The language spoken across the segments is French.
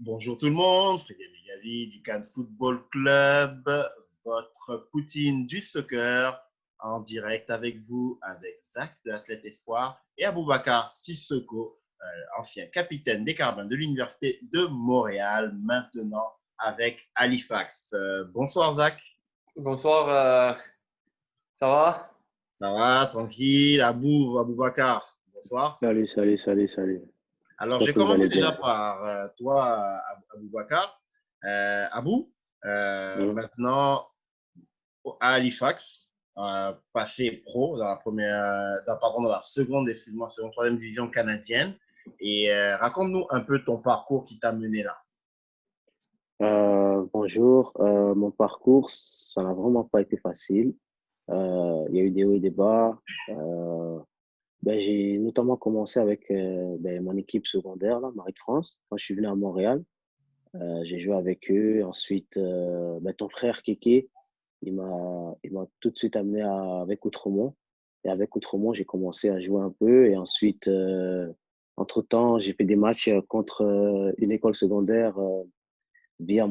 Bonjour tout le monde, Frédéric Megavi du Cannes Football Club, votre Poutine du soccer, en direct avec vous, avec Zach de l'Athlète Espoir et Aboubacar Sissoko, ancien capitaine des Carabins de l'Université de Montréal, maintenant avec Halifax. Bonsoir Zach. Bonsoir, ça va? Ça va, tranquille, Aboubacar, bonsoir. Salut, salut, salut, salut. Alors, J'espère j'ai que vous commencé allez déjà bien. par toi, Aboubacar. Abou, Mhm. maintenant à Halifax, passé pro dans la dans la seconde, excuse-moi, seconde, troisième division canadienne. Et raconte-nous un peu ton parcours qui t'a mené là. Bonjour. Mon parcours, ça n'a vraiment pas été facile. Il y a eu des hauts et des bas. J'ai notamment commencé avec mon équipe secondaire, là, Marie de France, quand je suis venu à Montréal. J'ai joué avec eux. Ensuite, ton frère Kéké, il m'a tout de suite amené avec Outremont. Et avec Outremont, j'ai commencé à jouer un peu. Et ensuite, entre-temps, j'ai fait des matchs contre une école secondaire via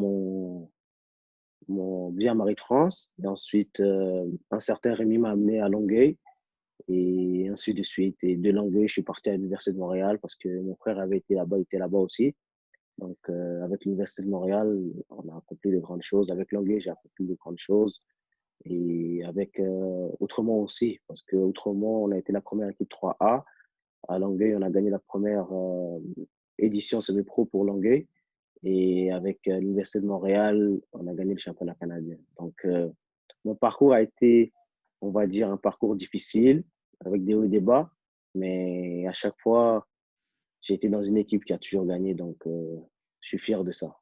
via Marie-France. Et ensuite, un certain Rémi m'a amené à Longueuil. Et ainsi de suite. Et de Longueuil, je suis parti à l'Université de Montréal parce que mon frère avait été là-bas, il était là-bas aussi. Donc, avec l'Université de Montréal, on a accompli de grandes choses. Avec Longueuil, j'ai accompli de grandes choses. Et avec Outremont aussi, parce que Outremont, on a été la première équipe 3A. À Longueuil, on a gagné la première édition semi-pro pour Longueuil. Et avec l'Université de Montréal, on a gagné le championnat canadien. Donc, mon parcours a été, on va dire, un parcours difficile, avec des hauts et des bas. Mais à chaque fois, j'ai été dans une équipe qui a toujours gagné. Donc, je suis fier de ça.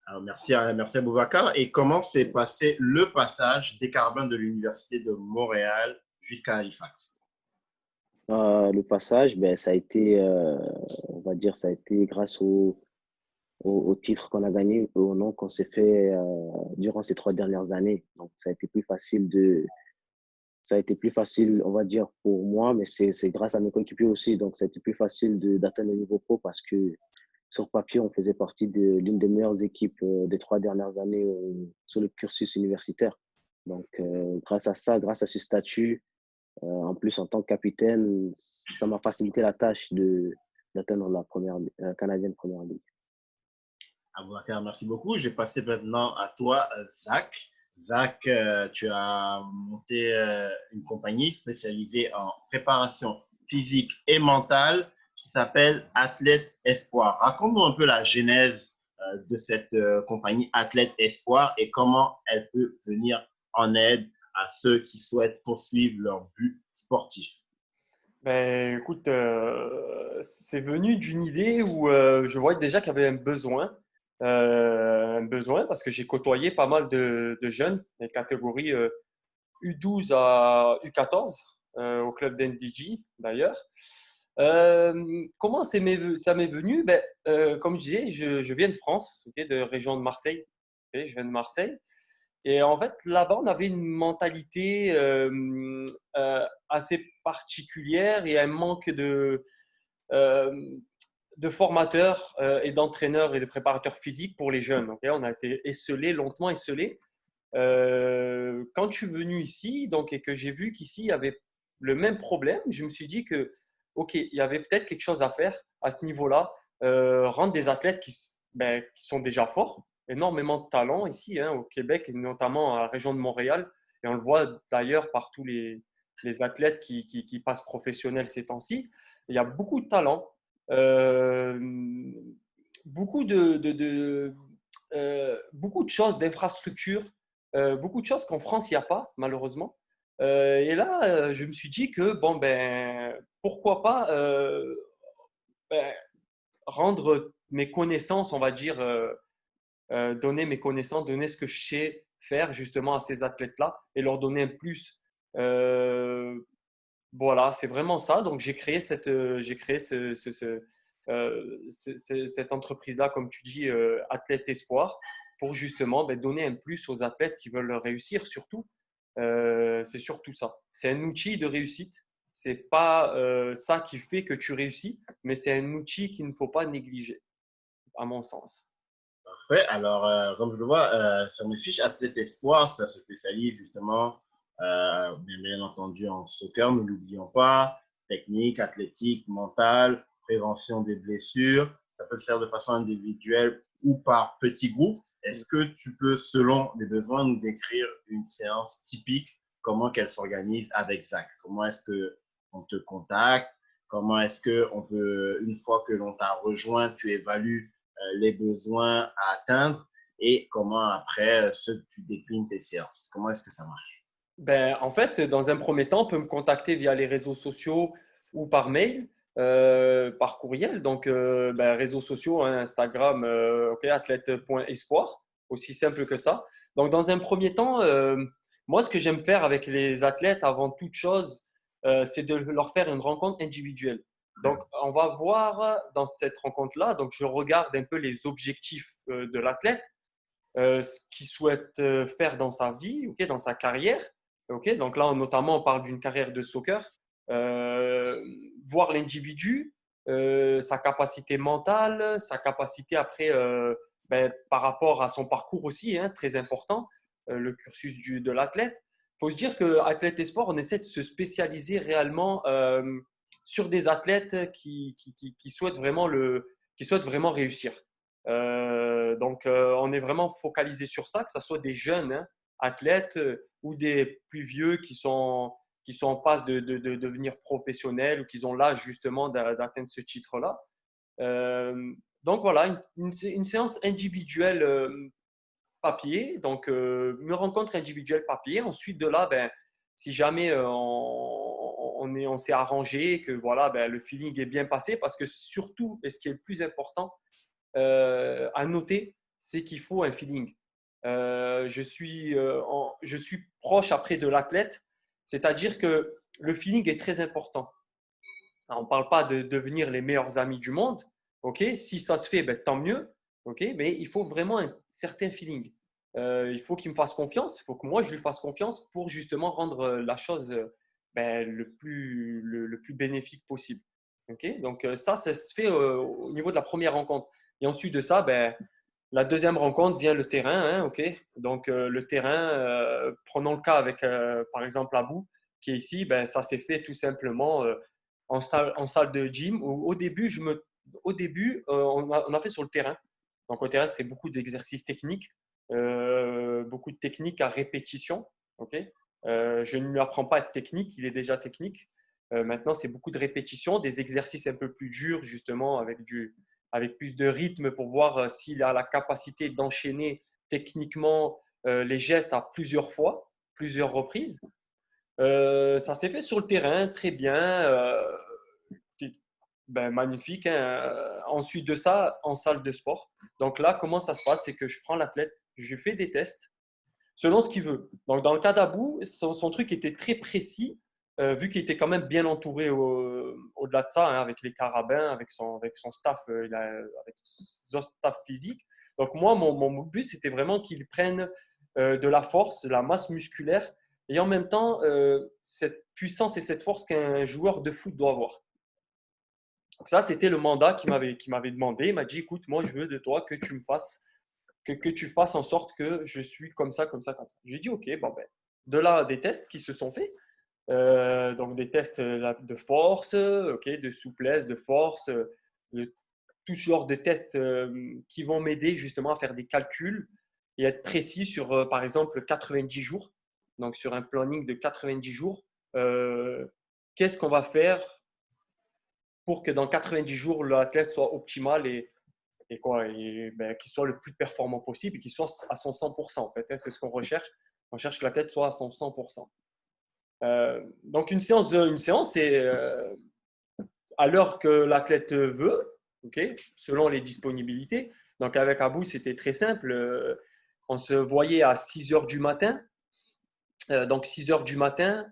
Alors, merci Aboubacar. Et comment s'est passé le passage des Carabins de l'Université de Montréal jusqu'à Halifax? Le passage, ça a été, on va dire, ça a été grâce au titre qu'on a gagné, au nom qu'on s'est fait durant ces 3 dernières années. Donc, ça a été plus facile, on va dire, pour moi, mais c'est grâce à mes coéquipiers aussi. Donc, ça a été plus facile d'atteindre le niveau pro parce que sur papier, on faisait partie de l'une des meilleures équipes des 3 dernières années sur le cursus universitaire. Donc, grâce à ça, grâce à ce statut, en plus, en tant que capitaine, ça m'a facilité la tâche d'atteindre la première, canadienne première ligue. Aboubacar, merci beaucoup. Je vais passer maintenant à toi, Zach. Zach, tu as monté une compagnie spécialisée en préparation physique et mentale qui s'appelle Athlète Espoir. Raconte-nous un peu la genèse de cette compagnie Athlète Espoir et comment elle peut venir en aide à ceux qui souhaitent poursuivre leur but sportif. Écoute, c'est venu d'une idée où je voyais déjà qu'il y avait un besoin parce que j'ai côtoyé pas mal de jeunes, des catégories U12 à U14 au club d'NDG d'ailleurs. Comment ça m'est venu? Comme je disais, je viens de France, ok, de région de Marseille. Ok, je viens de Marseille. Et en fait, là-bas, on avait une mentalité assez particulière et un manque euh, de formateurs et d'entraîneurs et de préparateurs physiques pour les jeunes. Okay, on a été esselés, lentement esselés. Quand je suis venu ici donc, et que j'ai vu qu'ici, il y avait le même problème, je me suis dit que, OK, il y avait peut-être quelque chose à faire à ce niveau-là, rendre des athlètes qui sont déjà forts, énormément de talent ici hein, au Québec et notamment à la région de Montréal. Et on le voit d'ailleurs par tous les athlètes qui passent professionnels ces temps-ci. Il y a beaucoup de talent, euh, beaucoup beaucoup de choses, d'infrastructures, beaucoup de choses qu'en France, il n'y a pas, malheureusement. Et là, je me suis dit que, bon, pourquoi pas ben, rendre mes connaissances, on va dire, donner mes connaissances, donner ce que je sais faire justement à ces athlètes-là et leur donner un plus. Euh, voilà, c'est vraiment ça. Donc, j'ai créé cette entreprise-là, comme tu dis, Athlète Espoir, pour justement donner un plus aux athlètes qui veulent réussir surtout. C'est surtout ça. C'est un outil de réussite. C'est pas ça qui fait que tu réussis, mais c'est un outil qu'il ne faut pas négliger. à mon sens. Ouais, alors, comme je le vois, sur mes fiches Athlète Espoir, ça se spécialise justement, bien entendu, en soccer, ne l'oublions pas, technique, athlétique, mentale, prévention des blessures. Ça peut se faire de façon individuelle ou par petits groupes. Est-ce que tu peux, selon les besoins, nous décrire une séance typique, comment qu'elle s'organise avec Zach? Comment est-ce qu'on te contacte? Comment est-ce qu'on peut, une fois que l'on t'a rejoint, tu évalues les besoins à atteindre et comment après tu déclines tes séances. Comment est-ce que ça marche? Ben, en fait, dans un premier temps, on peut me contacter via les réseaux sociaux ou par mail, par courriel. Donc, ben, réseaux sociaux, hein, Instagram, ok, athlète.espoir, aussi simple que ça. Donc, dans un premier temps, moi, ce que j'aime faire avec les athlètes, avant toute chose, c'est de leur faire une rencontre individuelle. Donc, on va voir dans cette rencontre-là, donc je regarde un peu les objectifs de l'athlète, ce qu'il souhaite faire dans sa vie, okay, dans sa carrière. Okay, donc là, notamment, on parle d'une carrière de soccer. Voir l'individu, sa capacité mentale, sa capacité après, ben, par rapport à son parcours aussi, hein, très important, le cursus de l'athlète. Il faut se dire qu'Athlète et Sport, on essaie de se spécialiser réellement sur des athlètes qui souhaitent vraiment réussir. Donc, on est vraiment focalisé sur ça, que ce soit des jeunes, hein, athlètes ou des plus vieux qui sont en passe de devenir professionnels ou qui ont l'âge justement d'atteindre ce titre-là. Donc voilà, une séance individuelle papier, donc une rencontre individuelle papier. Ensuite de là, ben, si jamais on s'est arrangé, que voilà, ben, le feeling est bien passé, parce que surtout, et ce qui est le plus important, à noter, c'est qu'il faut un feeling. Je suis proche après de l'athlète, c'est-à-dire que le feeling est très important. Alors, on ne parle pas de devenir les meilleurs amis du monde, ok? Si ça se fait, ben, tant mieux, ok? Mais il faut vraiment un certain feeling. Il faut qu'il me fasse confiance, il faut que moi je lui fasse confiance pour justement rendre la chose ben, le plus bénéfique possible. Okay, donc ça se fait au niveau de la première rencontre. Et ensuite de ça, ben, la deuxième rencontre vient le terrain. Hein, okay, donc le terrain, prenons le cas avec par exemple Abou qui est ici, ben, ça s'est fait tout simplement en salle de gym. Au début, on a fait sur le terrain. Donc au terrain, c'était beaucoup d'exercices techniques, beaucoup de techniques à répétition. Okay, je ne lui apprends pas à être technique, il est déjà technique. Maintenant, c'est beaucoup de répétitions, des exercices un peu plus durs, justement, avec plus de rythme pour voir s'il a la capacité d'enchaîner techniquement les gestes à plusieurs fois, plusieurs reprises. Ça s'est fait sur le terrain, très bien, ben, magnifique. Hein. Ensuite de ça, en salle de sport. Donc là, comment ça se passe? C'est que je prends l'athlète, je lui fais des tests selon ce qu'il veut. Donc, dans le cas d'Abou, son truc était très précis, vu qu'il était quand même bien entouré au-delà de ça, hein, avec les carabins, avec son staff, avec son staff physique. Donc, moi, mon but, c'était vraiment qu'il prenne de la force, de la masse musculaire, et en même temps, cette puissance et cette force qu'un joueur de foot doit avoir. Donc, ça, c'était le mandat qu'il m'avait demandé. Il m'a dit, écoute, moi, je veux de toi que tu me fasses que tu fasses en sorte que je suis comme ça, comme ça, comme ça. J'ai dit, OK, bon, ben, de là, des tests qui se sont faits. Donc, des tests de force, okay, de souplesse, de force, de tout genre de tests qui vont m'aider justement à faire des calculs et être précis sur, par exemple, 90 jours. Donc, sur un planning de 90 jours, qu'est-ce qu'on va faire pour que dans 90 jours, l'athlète soit optimal et ben, qu'il soit le plus performant possible et qu'il soit à son 100% en fait. Hein, c'est ce qu'on recherche. On cherche que l'athlète soit à son 100%. Donc une séance, c'est à l'heure que l'athlète veut, okay, selon les disponibilités. Donc avec Abou, c'était très simple. On se voyait à 6 heures du matin. Donc 6 heures du matin,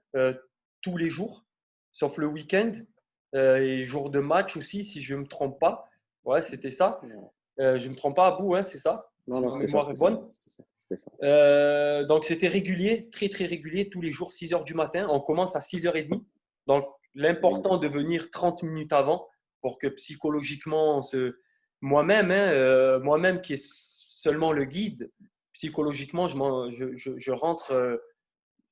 tous les jours, sauf le week-end et jour de match aussi, si je ne me trompe pas. Ouais, c'était ça. Je ne me trompe pas, Abou, hein, c'est ça? Non, Si non, ma c'était ça, mémoire est c'était ça, bonne. c'était ça. Donc, c'était régulier, très, très régulier, tous les jours, 6 heures du matin. On commence à 6h30. Donc, l'important de venir 30 minutes avant pour que psychologiquement, moi-même, hein, moi-même qui est seulement le guide, psychologiquement, je rentre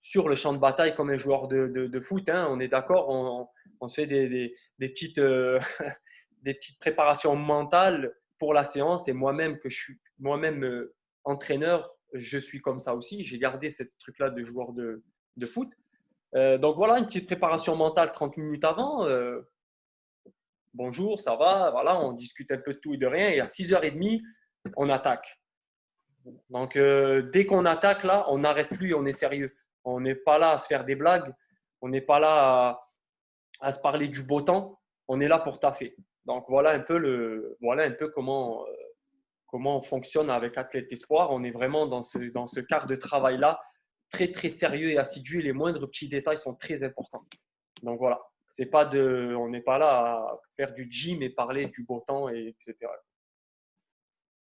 sur le champ de bataille comme un joueur de foot. Hein, on est d'accord, on se fait des petites, des petites préparations mentales pour la séance. Et moi-même, que je suis moi-même entraîneur, je suis comme ça aussi. J'ai gardé ce truc-là de joueur de foot. Donc voilà, une petite préparation mentale 30 minutes avant. Bonjour, ça va, voilà, on discute un peu de tout et de rien. Et à 6h30, on attaque. Donc, dès qu'on attaque, là, on n'arrête plus et on est sérieux. On n'est pas là à se faire des blagues. On n'est pas là à se parler du beau temps. On est là pour taffer. Donc, voilà un peu comment on fonctionne avec Athlète Espoir. On est vraiment dans ce quart de travail-là, très, très sérieux et assidu. Les moindres petits détails sont très importants. Donc, voilà. On n'est pas là à faire du gym et parler du beau temps, etc.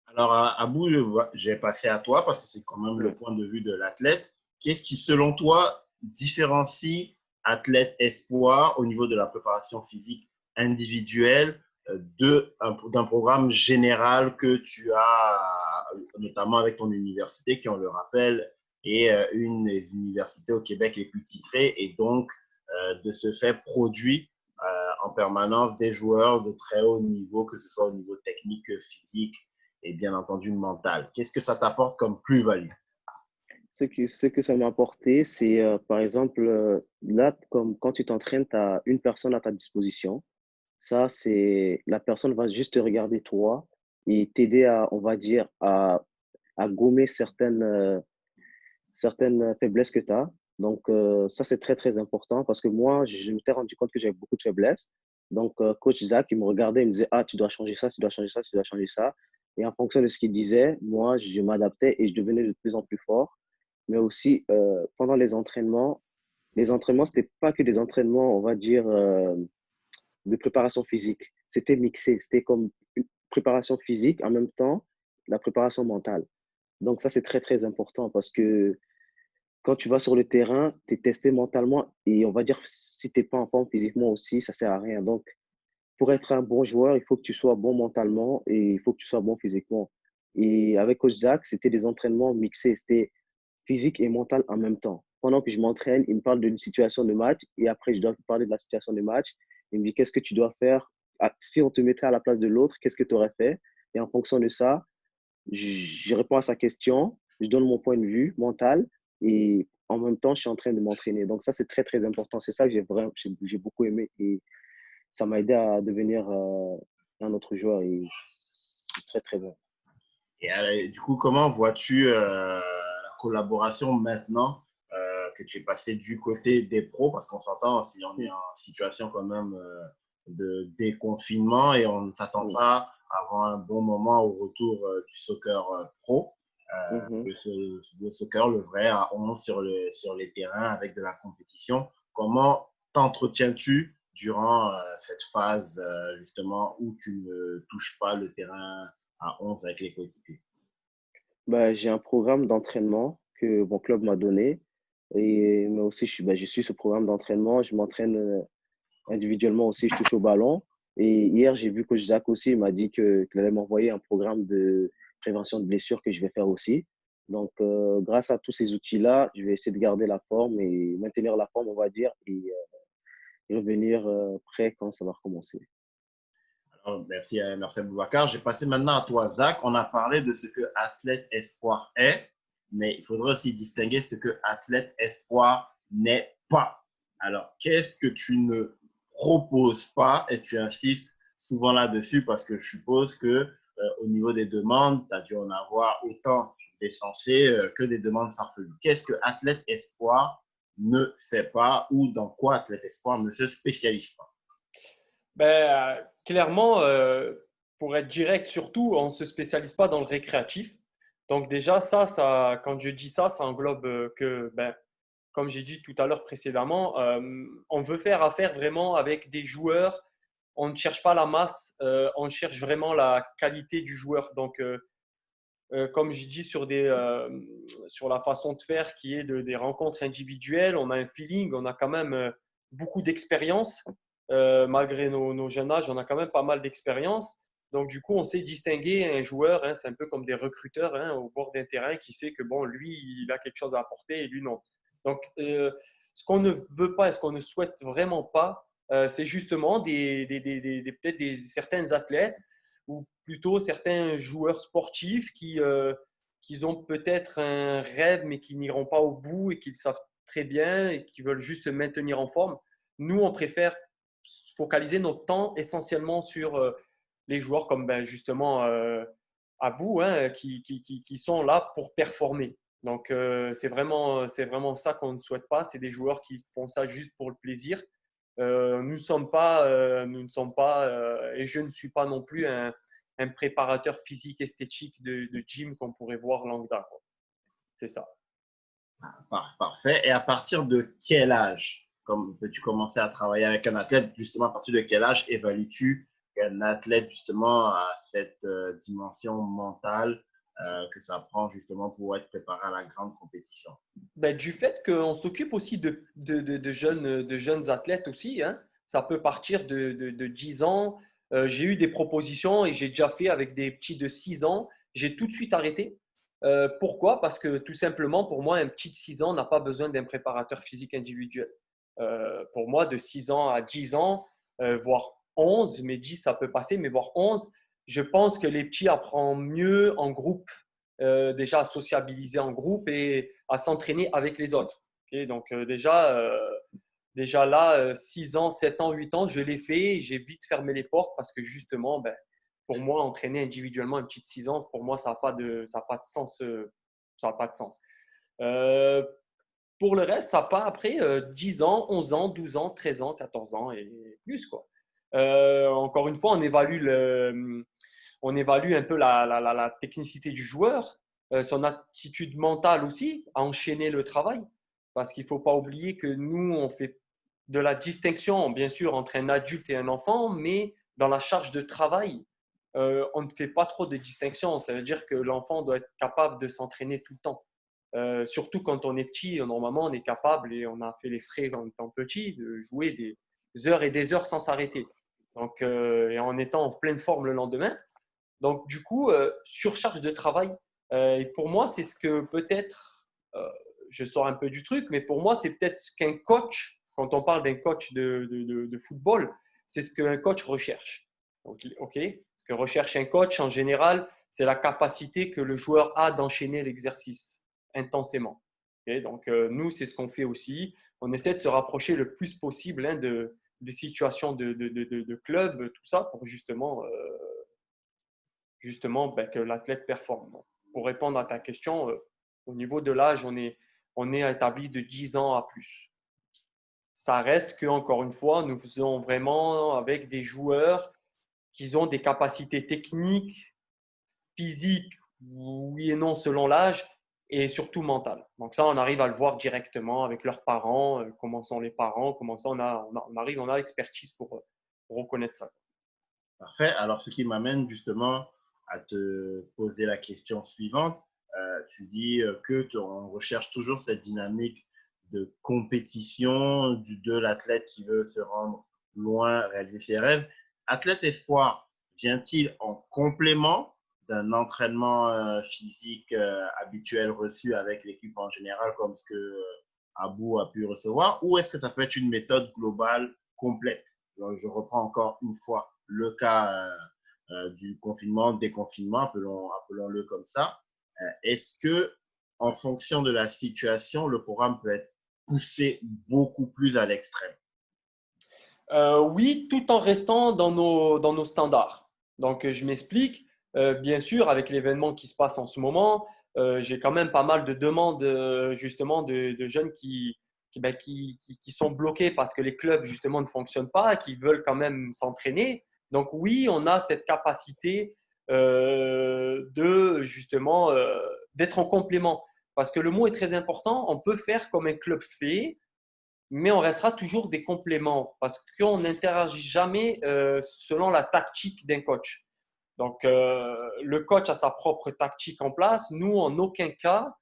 Alors, Abou, j'ai passé à toi parce que c'est quand même le point de vue de l'athlète. Qu'est-ce qui, selon toi, différencie athlète espoir au niveau de la préparation physique individuelle d'un programme général que tu as, notamment avec ton université, qui, on le rappelle, est une des universités au Québec les plus titrées et donc, de ce fait, produit en permanence des joueurs de très haut niveau, que ce soit au niveau technique, physique, et bien entendu mental. Qu'est-ce que ça t'apporte comme plus-value? Ce que ça m'a apporté, c'est par exemple, là, comme quand tu t'entraînes, tu as une personne à ta disposition. Ça, c'est la personne va juste te regarder toi et t'aider à, on va dire, à gommer certaines faiblesses que tu as. Donc, ça, c'est très, très important parce que moi, je m'étais rendu compte que j'avais beaucoup de faiblesses. Donc, coach Zach, il me regardait, il me disait, ah, tu dois changer ça, tu dois changer ça, tu dois changer ça. Et en fonction de ce qu'il disait, moi, je m'adaptais et je devenais de plus en plus fort. Mais aussi, pendant les entraînements, ce n'était pas que des entraînements, on va dire, de préparation physique. C'était mixé. C'était comme une préparation physique en même temps, la préparation mentale. Donc, ça, c'est très, très important parce que quand tu vas sur le terrain, tu es testé mentalement et on va dire si tu n'es pas en forme physiquement aussi, ça ne sert à rien. Donc, pour être un bon joueur, il faut que tu sois bon mentalement et il faut que tu sois bon physiquement. Et avec Coach Zach, c'était des entraînements mixés. C'était physique et mental en même temps. Pendant que je m'entraîne, il me parle d'une situation de match et après, je dois parler de la situation de match. Il me dit qu'est-ce que tu dois faire. Si on te mettait à la place de l'autre, qu'est-ce que tu aurais fait? Et en fonction de ça, je réponds à sa question, je donne mon point de vue mental et en même temps, je suis en train de m'entraîner. Donc ça, c'est très, très important. C'est ça que j'ai beaucoup aimé et ça m'a aidé à devenir un autre joueur et c'est très, très bon. Et du coup, comment vois-tu la collaboration maintenant que tu es passé du côté des pros? Parce qu'on s'entend, si on est en situation quand même de déconfinement et on ne s'attend pas à avoir un bon moment au retour du soccer pro. Le soccer, le vrai, à 11 sur les terrains avec de la compétition. Comment t'entretiens-tu durant cette phase justement où tu ne touches pas le terrain à 11 avec les coéquipiers? Bah, j'ai un programme d'entraînement que mon club m'a donné. Et moi aussi, je suis ce programme d'entraînement. Je m'entraîne individuellement aussi, je touche au ballon. Et hier, j'ai vu que Jacques aussi m'a dit qu'il allait m'envoyer un programme de prévention de blessures que je vais faire aussi. Donc, grâce à tous ces outils-là, je vais essayer de garder la forme et maintenir la forme, on va dire, et revenir prêt quand ça va recommencer. Alors, merci Boubacar. Je vais passer maintenant à toi, Zach. On a parlé de ce que Athlète Espoir est, mais il faudrait aussi distinguer ce que Athlète Espoir n'est pas. Alors, qu'est-ce que tu ne proposes pas et tu insistes souvent là-dessus parce que je suppose que au niveau des demandes, tu as dû en avoir autant des censés que des demandes farfelues. Qu'est-ce que Athlète Espoir ne fait pas ou dans quoi Athlète Espoir ne se spécialise pas? Clairement, pour être direct, surtout, on ne se spécialise pas dans le récréatif. Donc déjà, quand je dis ça, ça englobe comme j'ai dit tout à l'heure précédemment, on veut faire affaire vraiment avec des joueurs. On ne cherche pas la masse, on cherche vraiment la qualité du joueur. Donc, comme j'ai dit sur la façon de faire qui est des rencontres individuelles, on a un feeling, on a quand même beaucoup d'expérience. Malgré nos jeunes âges, on a quand même pas mal d'expérience. Donc, du coup, on sait distinguer un joueur, hein, c'est un peu comme des recruteurs hein, au bord d'un terrain qui sait que bon, lui, il a quelque chose à apporter et lui, non. Donc, ce qu'on ne veut pas et ce qu'on ne souhaite vraiment pas, c'est justement peut-être certains athlètes ou plutôt certains joueurs sportifs qui ont peut-être un rêve mais qui n'iront pas au bout et qui le savent très bien et qui veulent juste se maintenir en forme. Nous, on préfère focaliser notre temps essentiellement sur les joueurs comme ben, justement Abou, hein, qui sont là pour performer. Donc, c'est vraiment ça qu'on ne souhaite pas. C'est des joueurs qui font ça juste pour le plaisir. Nous ne sommes pas, et je ne suis pas non plus un préparateur physique esthétique de gym qu'on pourrait voir lambda. C'est ça. Parfait. Et à partir de quel âge peux-tu commencer à travailler avec un athlète? Justement, à partir de quel âge évalues-tu qu'un athlète, justement, a cette dimension mentale que ça prend, justement, pour être préparé à la grande compétition? Ben, du fait qu'on s'occupe aussi de jeunes athlètes aussi, hein, ça peut partir de 10 ans. J'ai eu des propositions et j'ai déjà fait avec des petits de 6 ans. J'ai tout de suite arrêté. Pourquoi? Parce que tout simplement, pour moi, un petit de 6 ans n'a pas besoin d'un préparateur physique individuel. Pour moi, de 6 ans à 10 ans, voire 11, mais 10, ça peut passer, mais voire 11, je pense que les petits apprennent mieux en groupe, déjà à sociabiliser en groupe et à s'entraîner avec les autres. Okay, donc, déjà là, 6 ans, 7 ans, 8 ans, je l'ai fait et j'ai vite fermé les portes parce que justement, ben, pour moi, entraîner individuellement un petit de 6 ans, pour moi, ça n'a pas de sens. Ça n'a pas de sens. Pour le reste, ça part après 10 ans, 11 ans, 12 ans, 13 ans, 14 ans et plus, quoi. Encore une fois, on évalue un peu la technicité du joueur, son attitude mentale aussi, à enchaîner le travail. Parce qu'il ne faut pas oublier que nous, on fait de la distinction, bien sûr, entre un adulte et un enfant, mais dans la charge de travail, on ne fait pas trop de distinction. Ça veut dire que l'enfant doit être capable de s'entraîner tout le temps. Surtout quand on est petit, normalement, on est capable, et on a fait les frais en étant petit, de jouer des heures et des heures sans s'arrêter. Donc, et en étant en pleine forme le lendemain. Donc, du coup, surcharge de travail. Et pour moi, c'est ce que peut-être, je sors un peu du truc, mais pour moi, c'est peut-être ce qu'un coach, quand on parle d'un coach de football, c'est ce qu'un coach recherche. OK? Ce que recherche un coach, en général, c'est la capacité que le joueur a d'enchaîner l'exercice intensément. Okay? Donc, nous, c'est ce qu'on fait aussi. On essaie de se rapprocher le plus possible hein, des situations de club, tout ça, pour justement ben, que l'athlète performe. Donc, pour répondre à ta question, au niveau de l'âge, on est établi de 10 ans à plus. Ça reste que, encore une fois, nous faisons vraiment avec des joueurs qui ont des capacités techniques, physiques, oui et non selon l'âge, et surtout mentales. Donc ça, on arrive à le voir directement avec leurs parents, comment sont les parents, comment ça, on a l'expertise pour reconnaître ça. Parfait. Alors, ce qui m'amène justement à te poser la question suivante. Tu dis qu'on recherche toujours cette dynamique de compétition de l'athlète qui veut se rendre loin, réaliser ses rêves. Athlète espoir, vient-il en complément d'un entraînement physique habituel reçu avec l'équipe en général, comme ce que Abou a pu recevoir, ou est-ce que ça peut être une méthode globale complète? Donc, je reprends encore une fois le cas du confinement, déconfinement, appelons-le comme ça. Est-ce que, en fonction de la situation, le programme peut être poussé beaucoup plus à l'extrême? Oui, tout en restant dans nos standards. Donc, je m'explique. Bien sûr, avec l'événement qui se passe en ce moment, j'ai quand même pas mal de demandes justement de jeunes ben, qui sont bloqués parce que les clubs justement ne fonctionnent pas, qui veulent quand même s'entraîner. Donc oui, on a cette capacité de justement d'être en complément. Parce que le mot est très important. On peut faire comme un club fait, mais on restera toujours des compléments parce qu'on n'interagit jamais selon la tactique d'un coach. Donc, le coach a sa propre tactique en place. Nous, en aucun cas,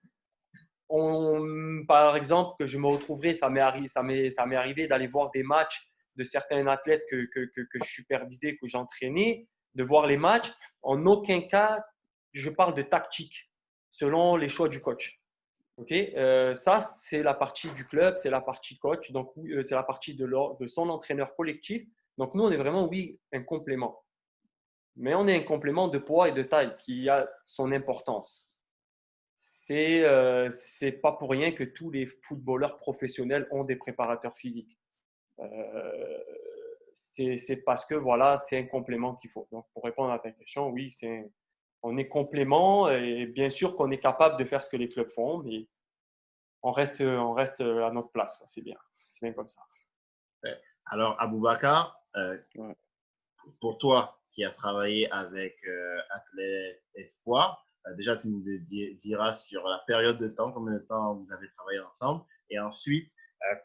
par exemple, que je me retrouverai, ça m'est arrivé d'aller voir des matchs de certains athlètes que je supervisais, que j'entraînais, de voir les matchs. En aucun cas, je parle de tactique selon les choix du coach. Ok, ça, c'est la partie du club, c'est la partie coach, donc c'est la partie de son entraîneur collectif. Donc, nous, on est vraiment, oui, un complément. Mais on est un complément de poids et de taille qui a son importance. C'est pas pour rien que tous les footballeurs professionnels ont des préparateurs physiques. Euh, c'est parce que voilà, c'est un complément qu'il faut. Donc, pour répondre à ta question, oui, on est complément et bien sûr qu'on est capable de faire ce que les clubs font, mais on reste à notre place. C'est bien comme ça. Alors, Aboubacar, Ouais. pour toi qui as travaillé avec Athlète Espoir, déjà tu nous diras sur la période de temps, combien de temps vous avez travaillé ensemble, et ensuite,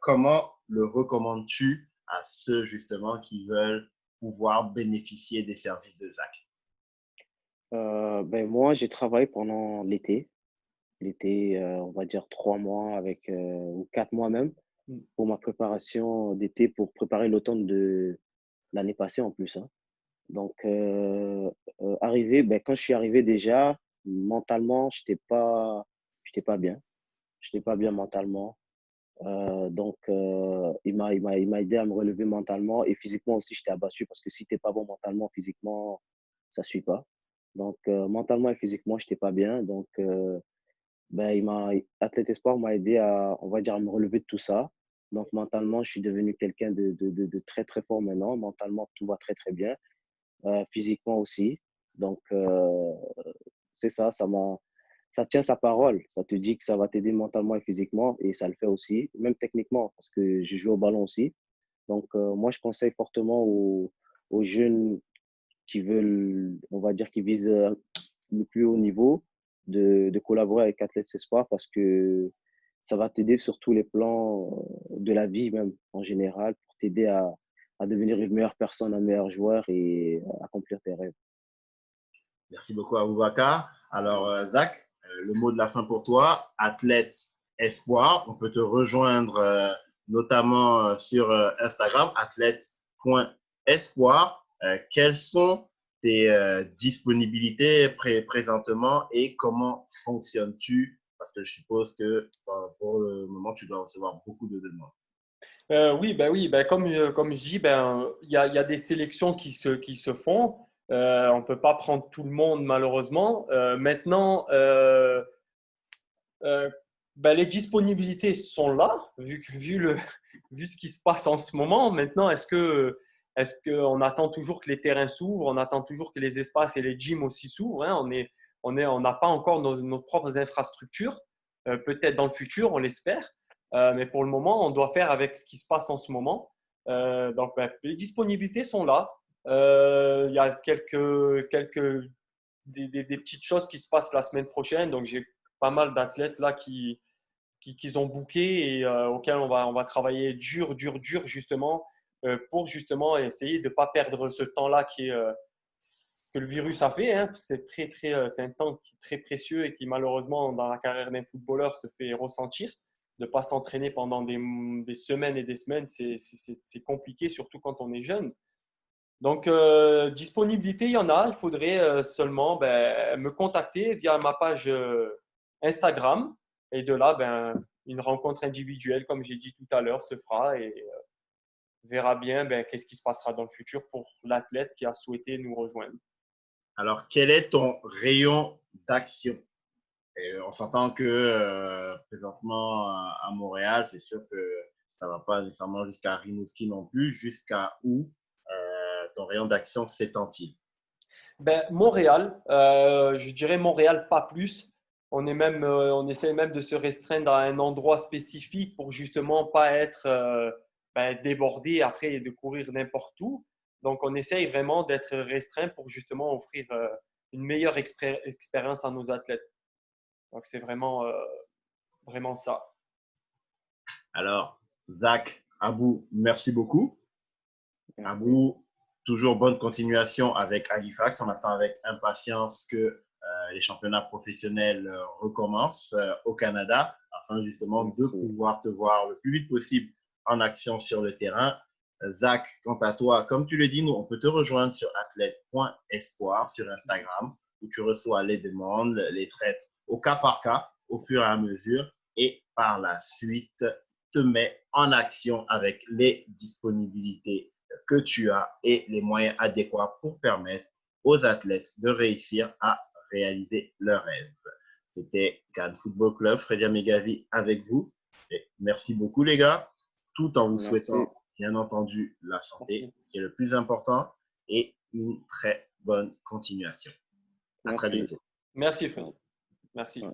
comment le recommandes-tu à ceux justement qui veulent pouvoir bénéficier des services de Zach? Ben moi, j'ai travaillé pendant l'été. L'été, on va dire 3 mois ou 4 mois même, Mm. pour ma préparation d'été, pour préparer l'automne de l'année passée en plus, hein. Donc, quand je suis arrivé déjà, mentalement, j'étais pas bien. J'étais pas bien mentalement. Donc, il m'a aidé à me relever mentalement et physiquement aussi, j'étais abattu parce que si t'es pas bon mentalement, physiquement, ça suit pas. Donc, mentalement et physiquement, j'étais pas bien. Donc, Athlète Espoir m'a aidé à, on va dire, à me relever de tout ça. Donc, mentalement, je suis devenu quelqu'un de très, très fort maintenant. Mentalement, tout va très, très bien. Physiquement aussi. Donc, c'est ça, ça tient sa parole. Ça te dit que ça va t'aider mentalement et physiquement, et ça le fait aussi, même techniquement, parce que je joue au ballon aussi. Donc, moi, je conseille fortement aux jeunes qui veulent, on va dire, qui visent le plus haut niveau, de collaborer avec Athlètes Espoir parce que ça va t'aider sur tous les plans de la vie, même en général, pour t'aider à devenir une meilleure personne, un meilleur joueur et accomplir tes rêves. Merci beaucoup, Aboubacar. Alors, Zach, le mot de la fin pour toi, Athlète Espoir. On peut te rejoindre notamment sur Instagram, athlète.espoir. Quelles sont tes disponibilités présentement et comment fonctionnes-tu? Parce que je suppose que pour le moment, tu dois recevoir beaucoup de demandes. Oui, comme je dis, il y a des sélections qui se font. On ne peut pas prendre tout le monde malheureusement. Maintenant, euh, les disponibilités sont là, vu ce qui se passe en ce moment. Maintenant, est-ce qu'on attend toujours que les terrains s'ouvrent? On attend toujours que les espaces et les gyms aussi s'ouvrent, hein. On n'a pas encore nos propres infrastructures. Peut-être dans le futur, on l'espère. Mais pour le moment, on doit faire avec ce qui se passe en ce moment. Les disponibilités sont là. Il y a des petites choses qui se passent la semaine prochaine. Donc, j'ai pas mal d'athlètes là qui ont booké et auxquels on va travailler dur justement pour justement essayer de ne pas perdre ce temps-là que le virus a fait, hein. C'est un temps très précieux et qui malheureusement dans la carrière d'un footballeur se fait ressentir. De ne pas s'entraîner pendant des semaines et des semaines, c'est compliqué, surtout quand on est jeune. Donc, disponibilité, il y en a. Il faudrait seulement me contacter via ma page Instagram. Et de là, une rencontre individuelle, comme j'ai dit tout à l'heure, se fera et verra bien qu'est-ce qui se passera dans le futur pour l'athlète qui a souhaité nous rejoindre. Alors, quel est ton rayon d'action? Et on s'entend que présentement à Montréal, c'est sûr que ça ne va pas nécessairement jusqu'à Rimouski non plus. Jusqu'à où ton rayon d'action s'étend-il? Montréal, je dirais Montréal, pas plus. On essaie même de se restreindre à un endroit spécifique pour justement pas être débordé après et de courir n'importe où. Donc, on essaye vraiment d'être restreint pour justement offrir une meilleure expérience à nos athlètes. Donc, c'est vraiment ça. Alors, Zach, Abou, merci beaucoup. Merci. Abou, toujours bonne continuation avec Halifax. On attend avec impatience que les championnats professionnels recommencent au Canada afin justement de Merci. pouvoir te voir le plus vite possible en action sur le terrain. Zach, quant à toi, comme tu le dis, nous, on peut te rejoindre sur athlète.espoir sur Instagram, où tu reçois les demandes, les traites au cas par cas, au fur et à mesure, et par la suite, te mets en action avec les disponibilités que tu as et les moyens adéquats pour permettre aux athlètes de réussir à réaliser leurs rêves. C'était Cannes Football Club, Freddy Megavi avec vous. Et merci beaucoup les gars, tout en vous souhaitant bien entendu la santé, ce qui est le plus important, et une très bonne continuation. À très bientôt. Merci Frédéric. Merci. Ouais.